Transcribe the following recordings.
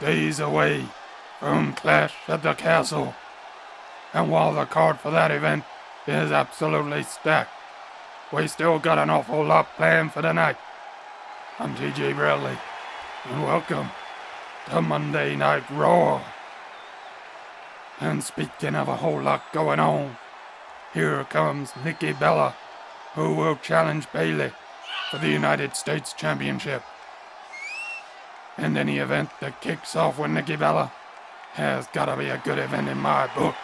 days away from Clash at the Castle. And while the card for that event is absolutely stacked, we still got an awful lot planned for tonight. I'm TJ Bradley, and welcome to Monday Night Raw. And speaking of a whole lot going on, here comes Nikki Bella, who will challenge Bayley for the United States Championship. And any event that kicks off with Nikki Bella has gotta be a good event in my book.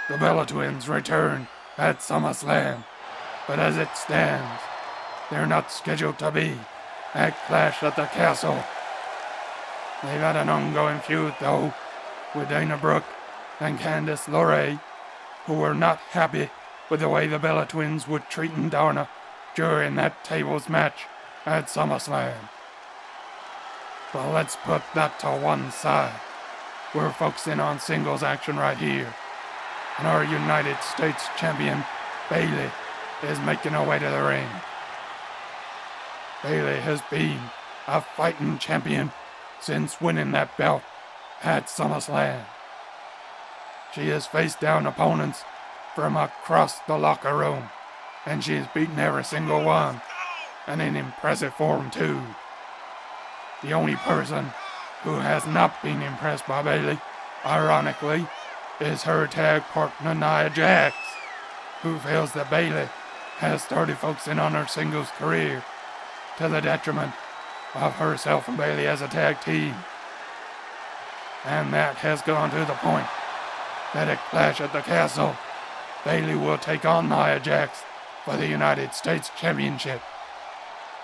The Bella twins return at SummerSlam, but as it stands, they're not scheduled to be at Clash at the Castle. They've had an ongoing feud, though, with Brooke and Candice LeRae, who were not happy with the way the Bella twins were treating Donna during that tables match at SummerSlam. But let's put that to one side. We're focusing on singles action right here. And our United States champion, Bayley, is making her way to the ring. Bayley has been a fighting champion since winning that belt at SummerSlam. She has faced down opponents from across the locker room, and she has beaten every single one, and in impressive form too. The only person who has not been impressed by Bayley, ironically, is her tag partner Nia Jax, who feels that Bayley has started focusing on her singles career to the detriment of herself and Bayley as a tag team. And that has gone to the point that at Clash at the Castle, Bayley will take on Nia Jax for the United States Championship.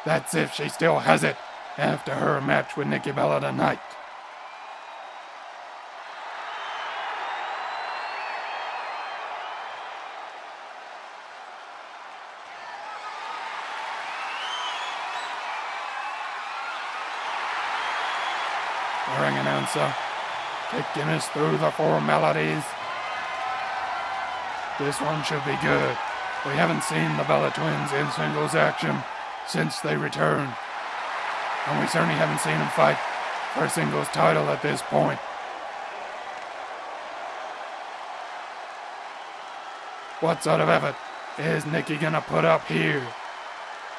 That's if she still has it after her match with Nikki Bella tonight. The ring announcer taking us through the formalities. This one should be good. We haven't seen the Bella twins in singles action since they returned. And we certainly haven't seen them fight for a singles title at this point. What sort of effort is Nikki gonna put up here?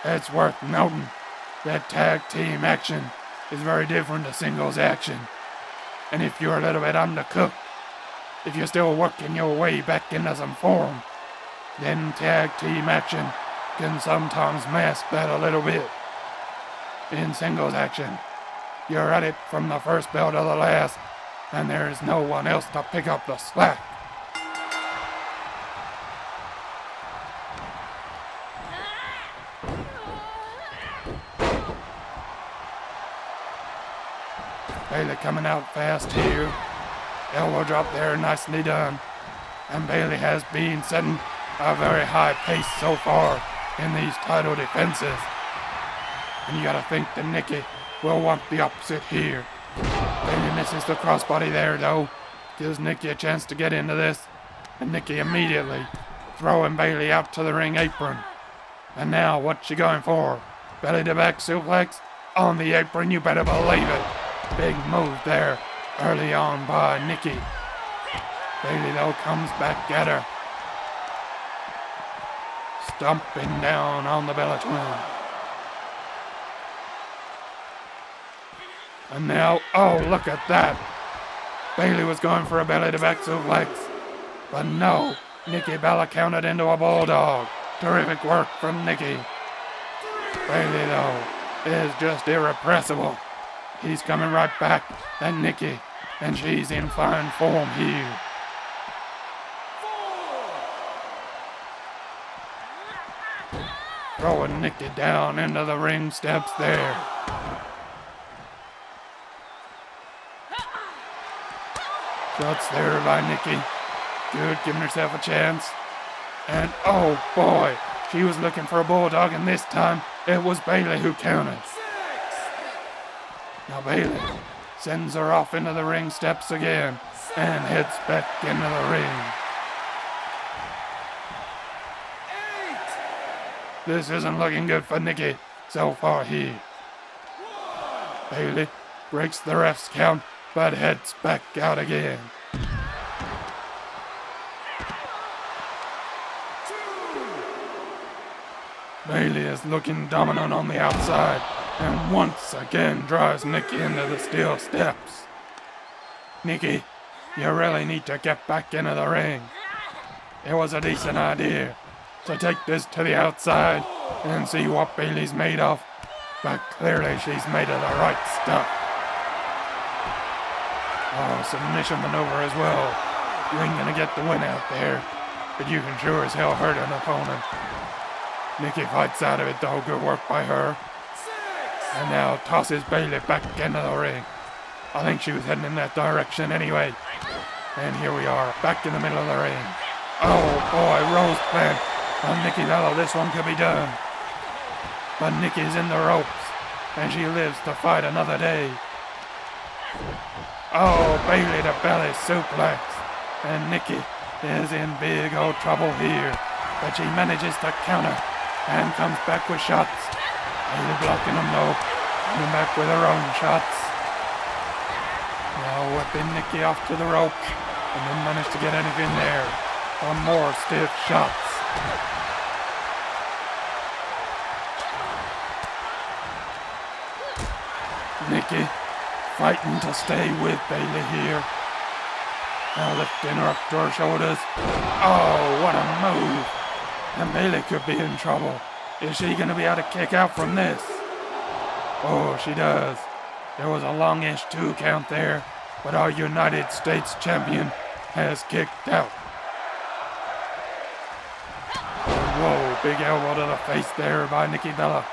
It's worth noting that tag team action is very different to singles action. And if you're a little bit undercooked, if you're still working your way back into some form, then tag team action can sometimes mask that a little bit. In singles action, you're at it from the first bell to the last, and there is no one else to pick up the slack. Bayley coming out fast here. Elbow drop there, nicely done. And Bayley has been setting a very high pace so far in these title defenses. And you gotta think that Nikki will want the opposite here. Bayley misses the crossbody there though. Gives Nikki a chance to get into this. And Nikki immediately throwing Bayley out to the ring apron. And now what's she going for? Belly to back suplex on the apron, you better believe it. Big move there early on by Nikki. Bayley though comes back at her. Stomping down on the Bella twin. And now, oh look at that. Bayley was going for a belly to back suplex. But no, Nikki Bella counted into a bulldog. Terrific work from Nikki. Bayley though is just irrepressible. He's coming right back at Nikki, and she's in fine form here. Throwing Nikki down into the ring steps there. Shots there by Nikki. Good, giving herself a chance. And oh boy, she was looking for a bulldog, and this time it was Bayley who counted. Now Bayley sends her off into the ring steps again and heads back into the ring. This isn't looking good for Nikki so far here. Bayley breaks the ref's count, but heads back out again. Bayley is looking dominant on the outside, and once again drives Nikki into the steel steps. Nikki, you really need to get back into the ring. It was a decent idea to take this to the outside and see what Bayley's made of, but clearly she's made of the right stuff. Oh, submission maneuver as well. You ain't gonna get the win out there, but you can sure as hell hurt an opponent. Nikki fights out of it though, good work by her. And now tosses Bayley back into the ring. I think she was heading in that direction anyway. And here we are, back in the middle of the ring. Oh boy, Rose plant on Nikki Bella, this one could be done. But Nikki's in the ropes, and she lives to fight another day. Oh, Bayley to belly suplex, and Nikki is in big old trouble here. But she manages to counter, and comes back with shots. Bayley blocking them though, coming back with her own shots. Now whipping Nikki off to the ropes, and then managed to get anything there. On more stiff shots. Nikki fighting to stay with Bayley here. Now lifting her up to her shoulders. Oh, what a move. And Bayley could be in trouble. Is she going to be able to kick out from this? Oh, she does. There was a longish 2 count there, but our United States champion has kicked out. Whoa, big elbow to the face there by Nikki Bella.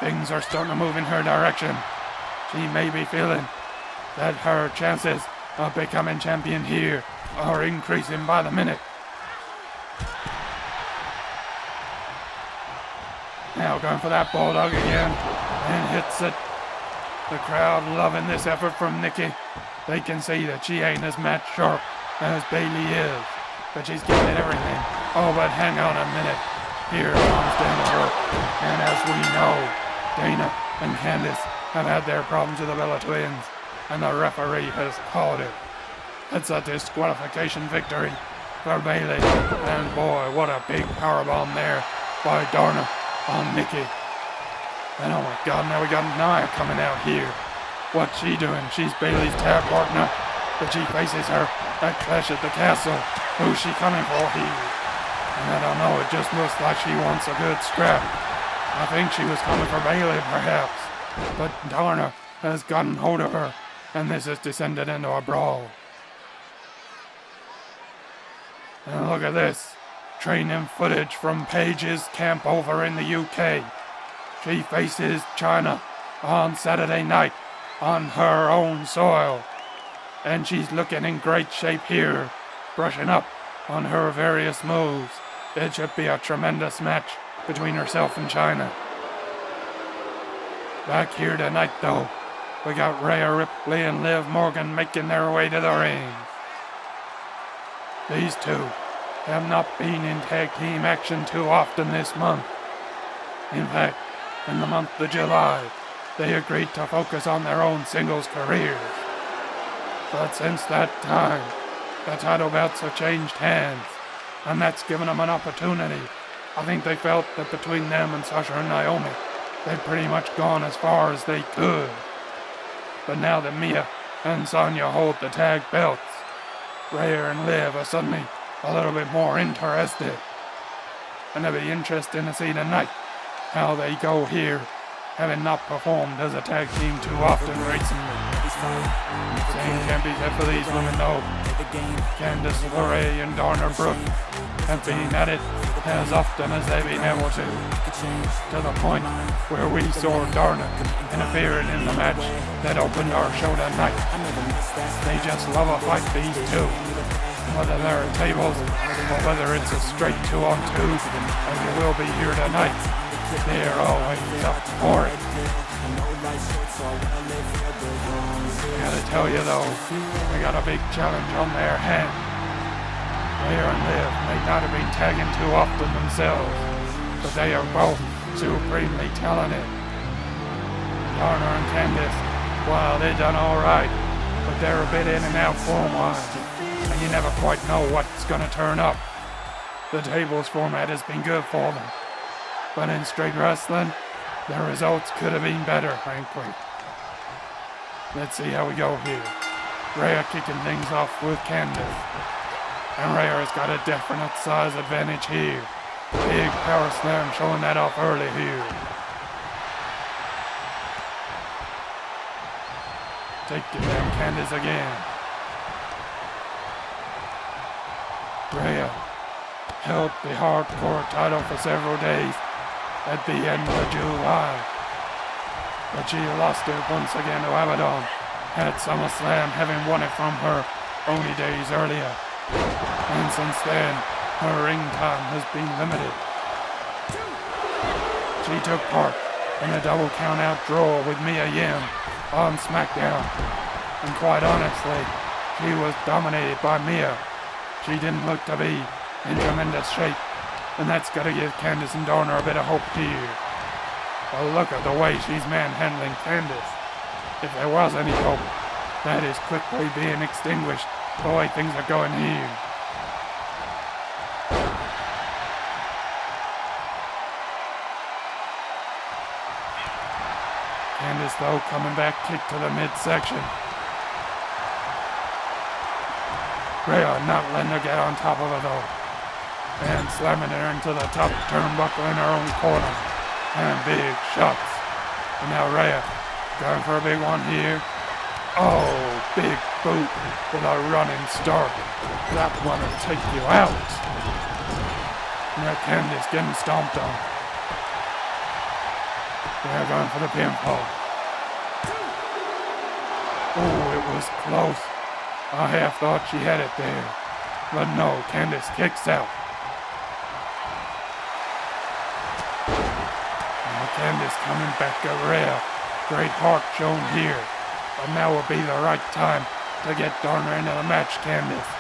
Things are starting to move in her direction. She may be feeling that her chances of becoming champion here are increasing by the minute. Now going for that bulldog again, and hits it. The crowd loving this effort from Nikki. They can see that she ain't as match sharp as Bayley is, but she's giving it everything. Oh, but hang on a minute. Here comes Dana Brooke, and as we know, Dana and Candice have had their problems with the Bella twins, and the referee has called it. It's a disqualification victory for Bayley, and boy, what a big powerbomb there by Darna on Nikki. And oh my God, now we got Nia coming out here. What's she doing? She's Bayley's tag partner, but she faces her at Clash at the Castle. Who's she coming for here? And I don't know, it just looks like she wants a good scrap. I think she was coming for Bayley, perhaps, but Darna has gotten hold of her, and this has descended into a brawl. And look at this. Training footage from Paige's camp over in the UK. She faces China on Saturday night on her own soil. And she's looking in great shape here, brushing up on her various moves. It should be a tremendous match between herself and China. Back here tonight though, we got Rhea Ripley and Liv Morgan making their way to the ring. These two have not been in tag team action too often this month. In fact, in the month of July, they agreed to focus on their own singles careers. But since that time, the title belts have changed hands, and that's given them an opportunity. I think they felt that between them and Sasha and Naomi, they'd pretty much gone as far as they could. But now that Mia and Sonya hold the tag belts, Rhea and Liv are suddenly a little bit more interested. And it'll be interesting to see tonight how they go here, having not performed as a tag team too often recently. Same can't be said for these women though. Candice LeRae and Darna Brooke have been at it as often as they've been able to the point where we saw Darna interfering in the match that opened our show tonight. They just love a fight, these two. Whether they're at tables or whether it's a straight 2-on-2, as it will be here tonight, they're always up for it. I gotta tell you though, they got a big challenge on their hands. Rhea and Liv may not have been tagging too often themselves, but they are both supremely talented. Darna and Candice, well, they done alright, but they're a bit in and out form-wise, and you never quite know what's gonna turn up. The tables format has been good for them, but in straight wrestling, the results could have been better, frankly. Let's see how we go here. Rhea kicking things off with Candice, and Rhea has got a definite size advantage here. Big power slam showing that off early here. Taking down Candice again. Rhea held the hardcore title for several days at the end of July, but she lost it once again to Abaddon at SummerSlam, having won it from her only days earlier, and since then her ring time has been limited. She took part in a double count-out draw with Mia Yim on SmackDown, and quite honestly, she was dominated by Mia. She didn't look to be in tremendous shape, and that's got to give Candice and Dorner a bit of hope here. Well, look at the way she's manhandling Candice. If there was any hope, that is quickly being extinguished the way things are going here. Candice, though, coming back kick to the midsection. Rhea not letting her get on top of her, though, and slamming her into the top turnbuckle in her own corner, and big shots. And now Rhea going for a big one here. Oh, big boot with a running start. That one will take you out. Now Candice getting stomped on. They're going for the pinfall. Oh, it was close. I half thought she had it there. But no, Candice kicks out. Now Candice coming back at Rhea. Great heart shown here. But now will be the right time to get Dorner into the match, Candice.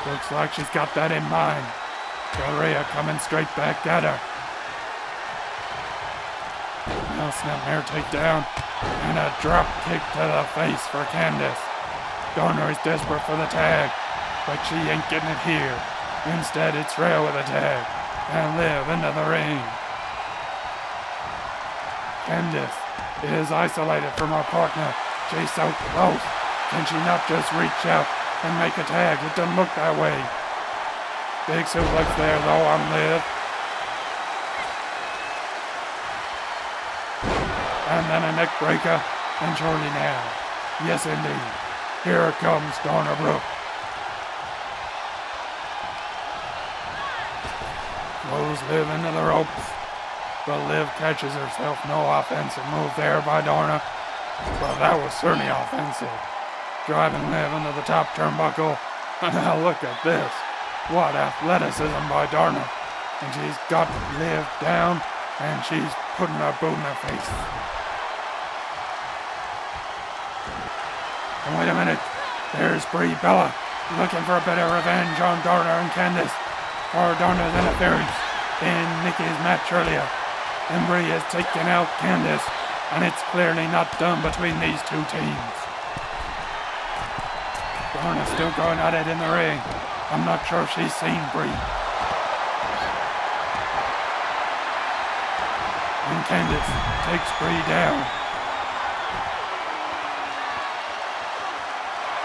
Looks like she's got that in mind. So Rhea coming straight back at her. Now snapmare takedown and a drop kick to the face for Candice. Dorner is desperate for the tag, but she ain't getting it here. Instead, it's Rhea with a tag and Liv into the ring. Candice is isolated from her partner. She's so close. Can she not just reach out and make a tag? It doesn't look that way. Big suplex there though on Liv. And then a neck breaker, and surely now. Yes indeed. Here comes Dorner Brooke. Throws Liv into the ropes. But Liv catches herself. No offensive move there by Dorner. Well, that was certainly offensive. Driving Liv into the top turnbuckle. And now look at this. What athleticism by Dorner. And she's got Liv down, and she's putting her boot in her face. And wait a minute. There's Brie Bella looking for a bit of revenge on Dorner and Candice for Dorner's interference in Nikki's match earlier. And Brie has taken out Candice, and it's clearly not done between these two teams. Dorner's still going at it in the ring. I'm not sure if she's seen Brie. And Candice takes Brie down.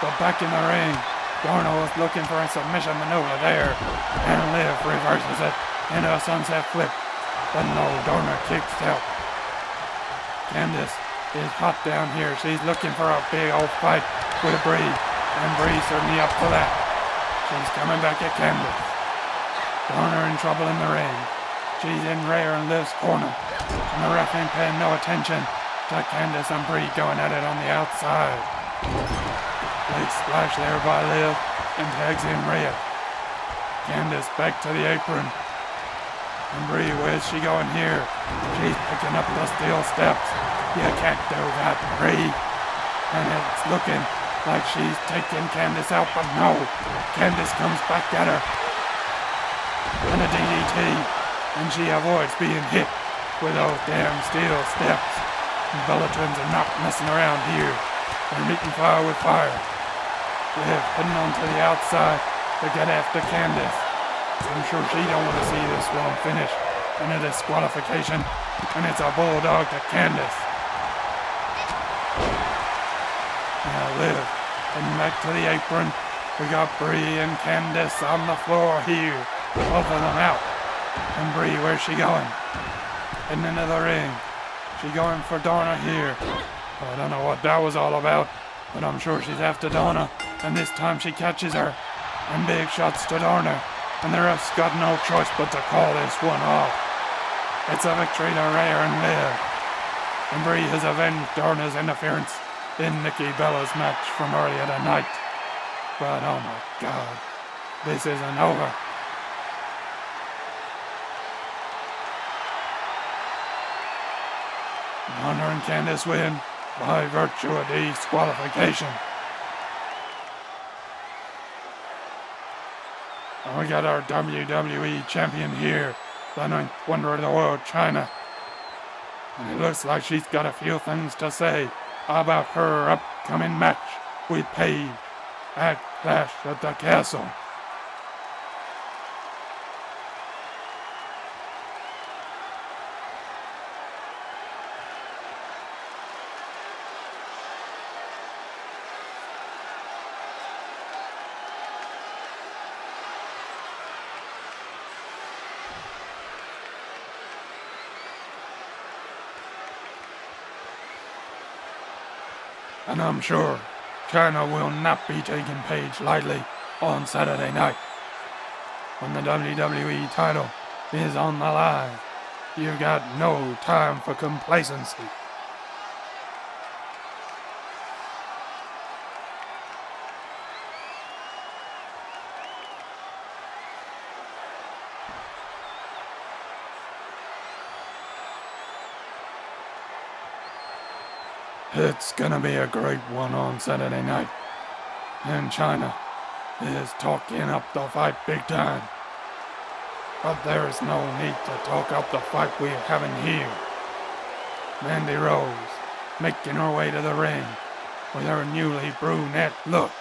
But back in the ring, Dorner was looking for a submission maneuver there, and Liv reverses it into a sunset flip. But no, Dorner kicks out. Candice is hot down here. She's looking for a big old fight with Brie, and Brie's certainly up for that. She's coming back at Candice. Dorner in trouble in the ring. She's in Rhea and Liv's corner, and the ref ain't paying no attention to Candice and Brie going at it on the outside. Big splash there by Liv, and tags in Rhea. Candice back to the apron. And Brie, where's she going here? She's picking up the steel steps. You can't do that, Brie. And it's looking like she's taking Candice out, but no. Candice comes back at her. And a DDT. And she avoids being hit with those damn steel steps. Bella twins are not messing around here. They're meeting fire with fire. Liv heading on to the outside to get after Candice. I'm sure she don't want to see this one finish in a disqualification, and it's a bulldog to Candice. Now Liv heading back to the apron. We got Brie and Candice on the floor here. Both of them out. And Brie, where's she going? Heading into the ring. She going for Donna here. I don't know what that was all about, but I'm sure she's after Donna, and this time she catches her. And big shots to Donna, and the ref's got no choice but to call this one off. It's a victory to Rhea and Liv. And Brie has avenged Donna's interference in Nikki Bella's match from earlier tonight. But oh my God, this isn't over. Donna and Candice win by virtue of disqualification. And we got our WWE champion here, the ninth wonder of the world, Chyna. And it looks like she's got a few things to say about her upcoming match with Paige at Clash at the Castle. And I'm sure Chyna will not be taking Paige lightly on Saturday night. When the WWE title is on the line, you've got no time for complacency. It's gonna be a great one on Saturday night. And Chyna is talking up the fight big time. But there is no need to talk up the fight we're having here. Mandy Rose making her way to the ring with her newly brunette look.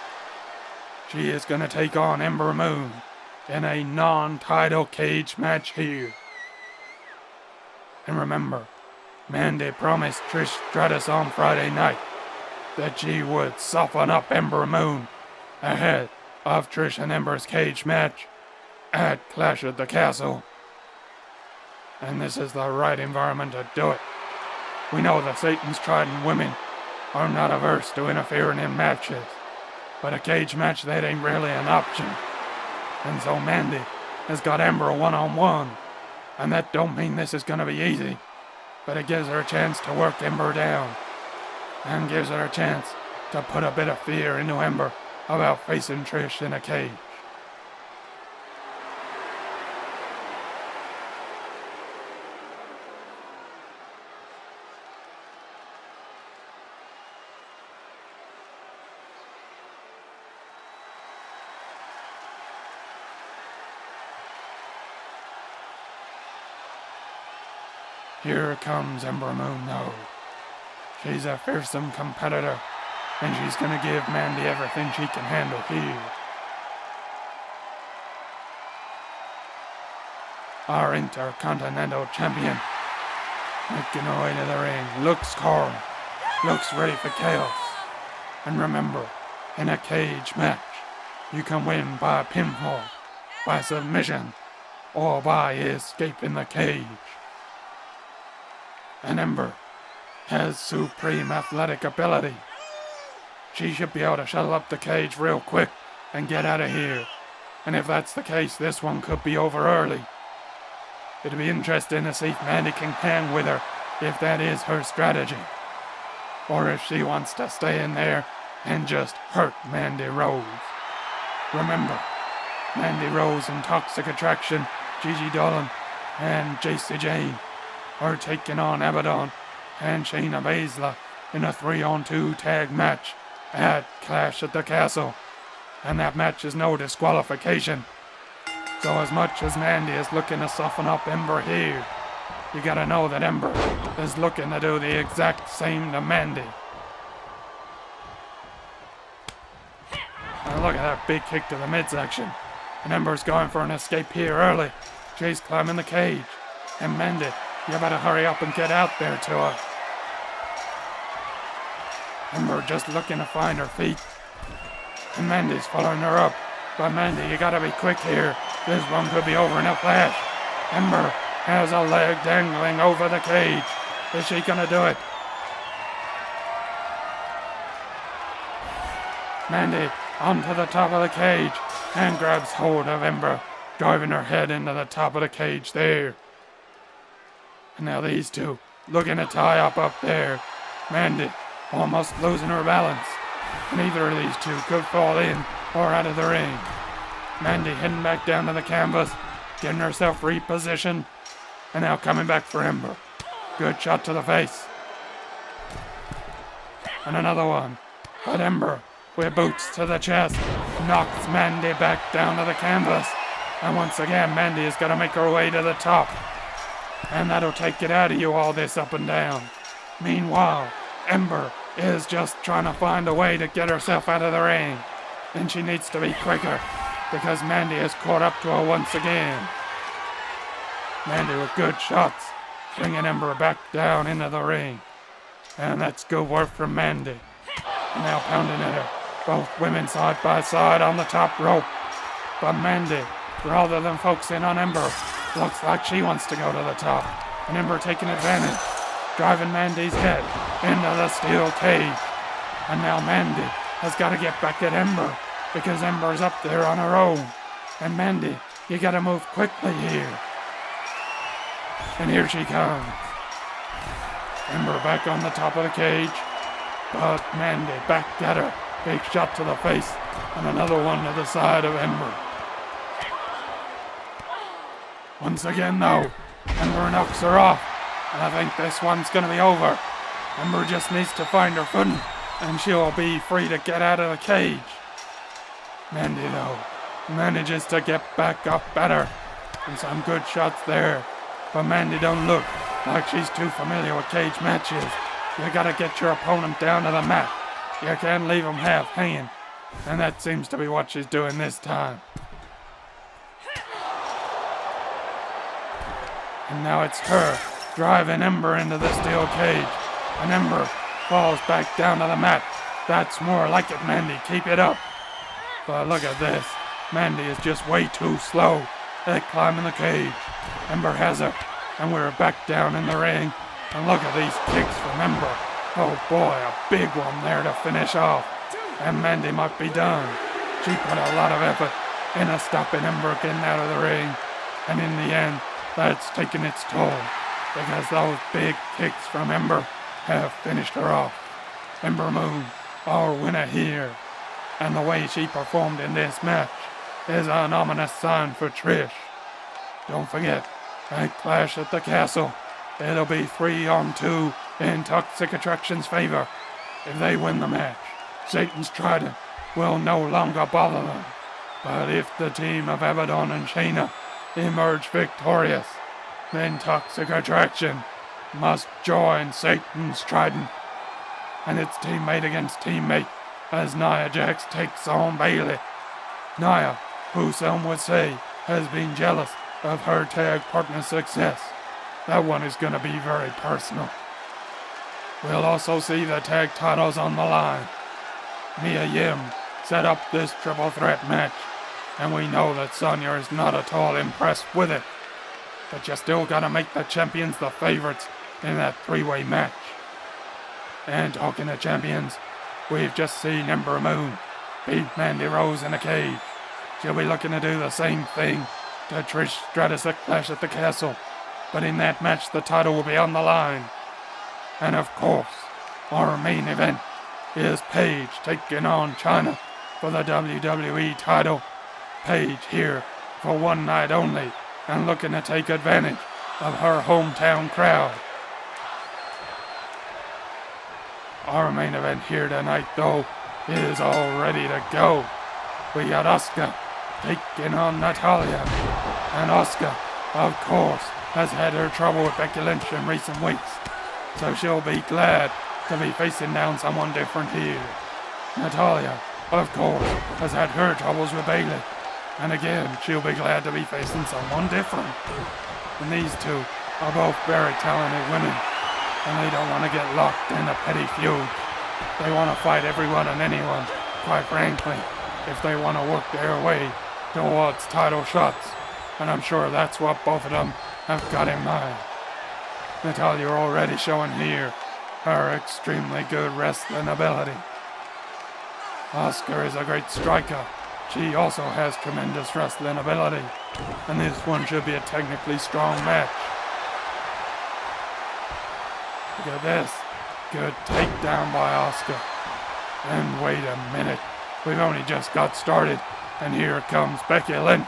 She is gonna take on Ember Moon in a non-title cage match here. And remember, Mandy promised Trish Stratus on Friday night that she would soften up Ember Moon ahead of Trish and Ember's cage match at Clash at the Castle. And this is the right environment to do it. We know that Satan's trident women are not averse to interfering in matches, but a cage match, that ain't really an option. And so Mandy has got Ember one-on-one, and that don't mean this is gonna be easy. But it gives her a chance to work Ember down, and gives her a chance to put a bit of fear into Ember about facing Trish in a cage. Here comes Ember Moon, though. She's a fearsome competitor, and she's gonna give Mandy everything she can handle here. Our Intercontinental Champion, making her way to the ring, looks calm, looks ready for chaos. And remember, in a cage match, you can win by pinfall, by submission, or by escaping the cage. And Ember has supreme athletic ability. She should be able to shuttle up the cage real quick and get out of here. And if that's the case, this one could be over early. It'd be interesting to see if Mandy can hang with her, if that is her strategy. Or if she wants to stay in there and just hurt Mandy Rose. Remember, Mandy Rose and Toxic Attraction, Gigi Dolan, and JC Jane are taking on Abaddon and Shayna Baszler in a 3-on-2 tag match at Clash at the Castle. And that match is no disqualification. So as much as Mandy is looking to soften up Ember here, you gotta know that Ember is looking to do the exact same to Mandy. And look at that big kick to the midsection. And Ember's going for an escape here early. She's climbing the cage. And Mandy, you better hurry up and get out there to her. Ember just looking to find her feet. And Mandy's following her up. But Mandy, you gotta be quick here. This one could be over in a flash. Ember has a leg dangling over the cage. Is she gonna do it? Mandy onto the top of the cage and grabs hold of Ember, driving her head into the top of the cage there. And now these two looking to tie up there. Mandy almost losing her balance. And either of these two could fall in or out of the ring. Mandy heading back down to the canvas, getting herself repositioned, and now coming back for Ember. Good shot to the face. And another one. But Ember, with boots to the chest, knocks Mandy back down to the canvas. And once again, Mandy is going to make her way to the top. And that'll take it out of you, all this up and down. Meanwhile, Ember is just trying to find a way to get herself out of the ring. And she needs to be quicker, because Mandy has caught up to her once again. Mandy with good shots, bringing Ember back down into the ring. And that's good work from Mandy. And now pounding at her. Both women side by side on the top rope. But Mandy, rather than focusing on Ember, looks like she wants to go to the top. And Ember taking advantage, driving Mandy's head into the steel cage. And now Mandy has got to get back at Ember, because Ember's up there on her own. And Mandy, you got to move quickly here. And here she comes. Ember back on the top of the cage. But Mandy back at her. Big shot to the face, and another one to the side of Ember. Once again, though, Ember knocks her off, and I think this one's going to be over. Ember just needs to find her footing, and she'll be free to get out of the cage. Mandy, though, manages to get back up at her, and some good shots there. But Mandy don't look like she's too familiar with cage matches. You gotta get your opponent down to the mat. You can't leave him half hanging. And that seems to be what she's doing this time. And now it's her driving Ember into the steel cage. And Ember falls back down to the mat. That's more like it, Mandy. Keep it up. But look at this. Mandy is just way too slow at climbing the cage. Ember has her. And we're back down in the ring. And look at these kicks from Ember. Oh boy, a big one there to finish off. And Mandy might be done. She put a lot of effort into stopping Ember getting out of the ring. And in the end, that's taken its toll. Because those big kicks from Ember have finished her off. Ember Moon, our winner here. And the way she performed in this match is an ominous sign for Trish. Don't forget, at Clash at the Castle, it'll be 3-on-2 in Toxic Attraction's favor. If they win the match, Satan's Trident will no longer bother them. But if the team of Abaddon and Shayna emerge victorious, then Toxic Attraction must join Satan's Trident and its teammate against teammate as Nia Jax takes on Bayley. Nia, who some would say has been jealous of her tag partner's success. That one is going to be very personal. We'll also see the tag titles on the line. Mia Yim set up this triple threat match, and we know that Sonya is not at all impressed with it. But you still gotta make the champions the favorites in that three-way match. And talking to champions, we've just seen Ember Moon beat Mandy Rose in a cage. She'll be looking to do the same thing to Trish Stratus at Clash at the Castle. But in that match, the title will be on the line. And of course, our main event is Paige taking on Chyna for the WWE title. Paige here for one night only and looking to take advantage of her hometown crowd. Our main event here tonight, though, is all ready to go. We got Asuka taking on Natalya. And Asuka, of course, has had her trouble with Becky Lynch in recent weeks, so she'll be glad to be facing down someone different here. Natalya, of course, has had her troubles with Bayley, and again, she'll be glad to be facing someone different. And these two are both very talented women, and they don't want to get locked in a petty feud. They want to fight everyone and anyone, quite frankly, if they want to work their way towards title shots, and I'm sure that's what both of them have got in mind. Natalya already showing here her extremely good wrestling ability. Asuka is a great striker. She also has tremendous wrestling ability, and this one should be a technically strong match. Look at this. Good takedown by Asuka. And wait a minute. We've only just got started, and here comes Becky Lynch.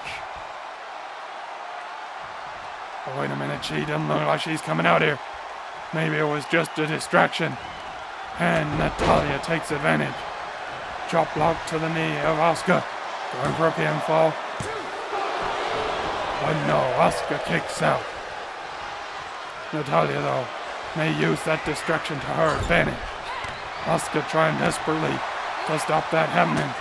Oh, wait a minute, she doesn't look like she's coming out here. Maybe it was just a distraction. And Natalya takes advantage. Chop block to the knee of Asuka. Going for a pinfall. But no, Asuka kicks out. Natalya, though, may use that distraction to her advantage. Asuka trying desperately to stop that happening.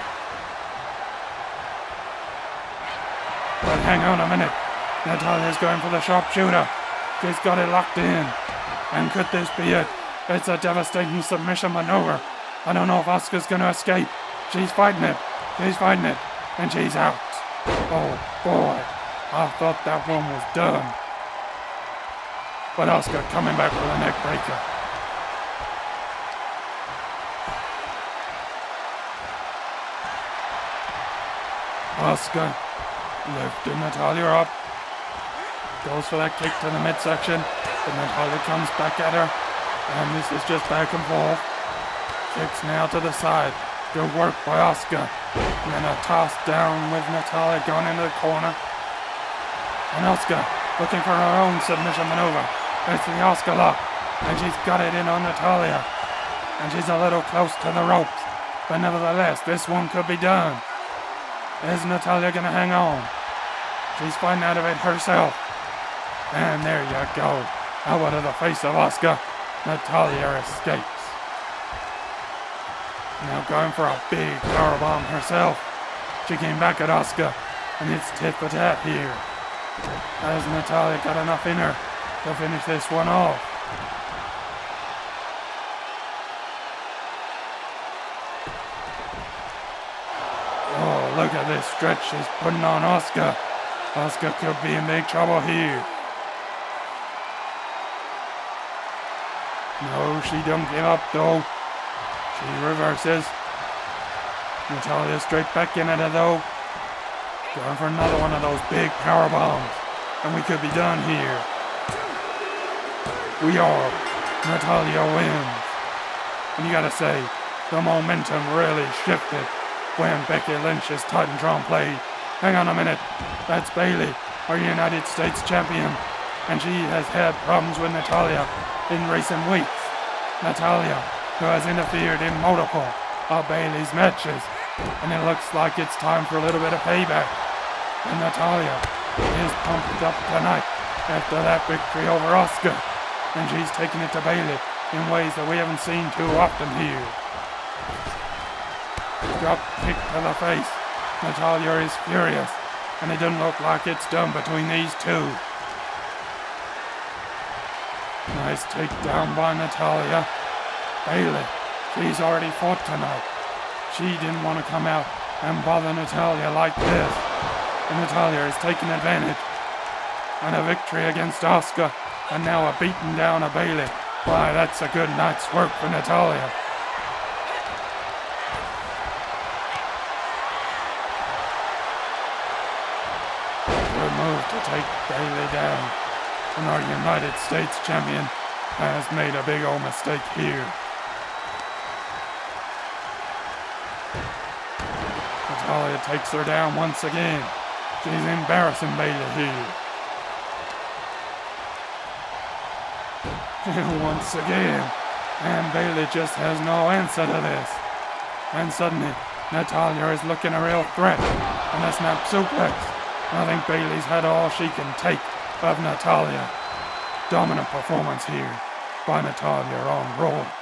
But hang on a minute. Natalya's going for the sharpshooter. She's got it locked in. And could this be it? It's a devastating submission maneuver. I don't know if Asuka's going to escape. She's fighting it. She's fighting it. And she's out. Oh boy. I thought that one was done. But Asuka coming back with a neck breaker. Asuka lifting Natalya up. Goes for that kick to the midsection. But Natalya comes back at her. And this is just back and forth. Kicks now to the side. Good work by Asuka. And then a toss down with Natalya going into the corner. And Asuka looking for her own submission maneuver. It's the Asuka lock. And she's got it in on Natalya. And she's a little close to the ropes. But nevertheless, this one could be done. Is Natalya going to hang on? She's fighting out of it herself. And there you go. Elbow to the face of Asuka. Natalya escapes. Now going for a big powerbomb herself. She came back at Asuka. And it's tit for tat here. Has Natalya got enough in her to finish this one off? Oh, look at this stretch she's putting on Asuka. Asuka could be in big trouble here. No, she don't give up though. She reverses. Natalya straight back in at her though. Going for another one of those big power bombs. And we could be done here. We are. Natalya wins. And you gotta say, the momentum really shifted when Becky Lynch's Titantron played. Hang on a minute. That's Bayley, our United States champion. And she has had problems with Natalya in recent weeks. Natalya, who has interfered in multiple of Bayley's matches. And it looks like it's time for a little bit of payback. And Natalya is pumped up tonight after that victory over Asuka. And she's taking it to Bayley in ways that we haven't seen too often here. Drop kick to the face. Natalya is furious. And it doesn't look like it's done between these two. Nice takedown by Natalya. Bayley, she's already fought tonight. She didn't want to come out and bother Natalya like this. And Natalya is taking advantage. And a victory against Asuka. And now a beating down of Bayley. Why, that's a good night's work for Natalya. Good move to take Bayley down. And our United States champion has made a big old mistake here. Natalya takes her down once again. She's embarrassing Bayley here. Once again. And Bayley just has no answer to this. And suddenly, Natalya is looking a real threat. And a snap suplex. I think Bayley's had all she can take. of Natalya. Dominant performance here by Natalya on Raw.